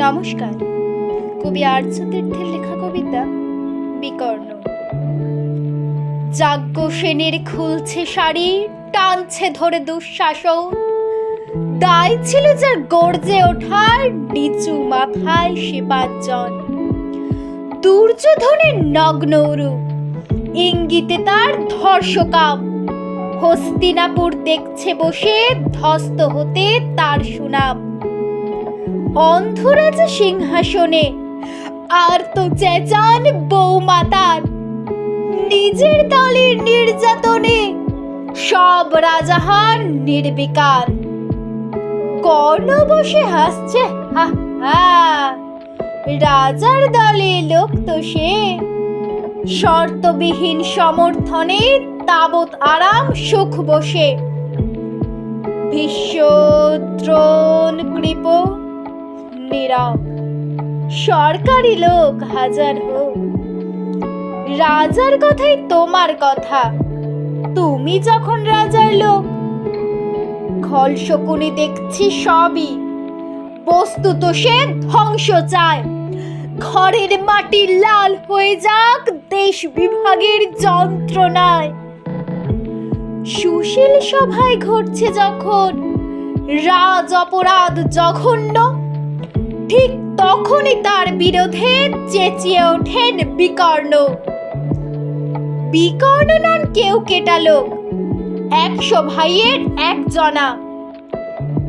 নমস্কার। কবি আর্যতীর্থের লেখা কবিতা বিকর্ণ। যাজ্ঞ সেনের খুলছে শাড়ি, টানছে ধরে দুঃশাসন। দায় ছিল যার গর্জে ওঠার, নিচু মাথায় সে ৫ জন। দুর্যোধনের নগ্ন রূপ, ইঙ্গিতে তার ধর্ষকাম। হস্তিনাপুর দেখছে বসে, ধ্বস্ত হতে তার সুনাম। অন্ধরাজা সিংহাসনে, আর তো চেঁচান বৌমাতার। নিজের দলের নির্যাতনে সব রাজাহান নির্বিকার। কর্ণ বসে হাসছে, হা হা, রাজার দলে লোক তো সে। শর্তবিহীন সমর্থনে তাবৎ আরাম সুখ বসে। ভীষ্ম, দ্রোণ, কৃপ নীরব, সরকারি লোক হাজার হোক। রাজার কথাই তোমার কথা, তুমি যখন রাজার লোক। খল শকুনি দেখছি সবই, বস্তুত সে ধ্বংস চায়। ঘরের মাটি লাল হয়ে যাক দেশ বিভাগের যন্ত্রণায়। সুশীল সভায় ঘটছে যখন রাজ অপরাধ জঘন্য, ঠিক তখনই তার বিরোধে চেঁচিয়ে ওঠেন বিকর্ণ। বিকর্ণ নন কেউ কেটা লোক, ১০০ ভাইয়ের একজনা।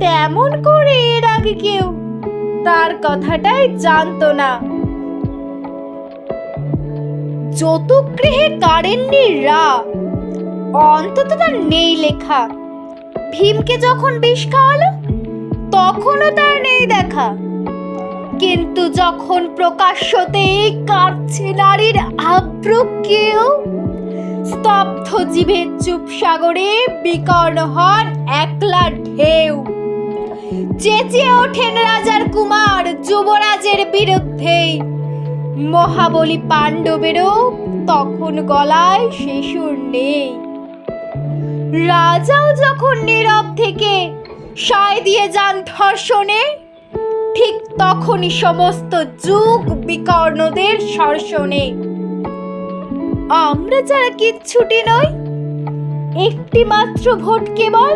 তেমন করে এর আগে কেউ তার কথাটাই জানতো না। যতুগৃহে কারেন্নি রা, অন্তত তার নেই লেখা। ভীমকে যখন বিষ খাওয়ালো, তখনও তার নেই দেখা। কিন্তু যখন প্রকাশ্যতে কাঁদছে নারীর আব্রু কেউ, স্তব্ধ জিভে চুপ সাগরে বিকর্ণ হন একলা ঢেউ। চেঁচিয়ে ওঠেন রাজার কুমার যুবরাজের বিরুদ্ধে। মহাবলী পাণ্ডবেরও তখন গলায় সে সুর নেই। রাজাও যখন নীরব থেকে সায় দিয়ে যান ধর্ষণে, ঠিক তখনই সমস্ত যুগ বিকর্ণদের শাসনে। আমরা যারা কিচ্ছুটি নই, একটি মাত্র ভোট কেবল।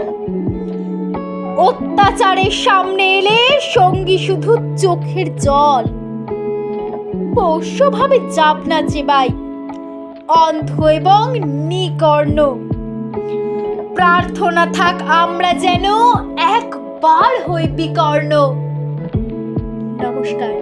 অত্যাচারের সামনে এলে সঙ্গী শুধু চোখের জল। পোষ্যভাবে চাপনা চেবাই, অন্ধ এবং নিকর্ণ। প্রার্থনা থাক আমরা যেন একবার হই বিকর্ণ। নমস্কার।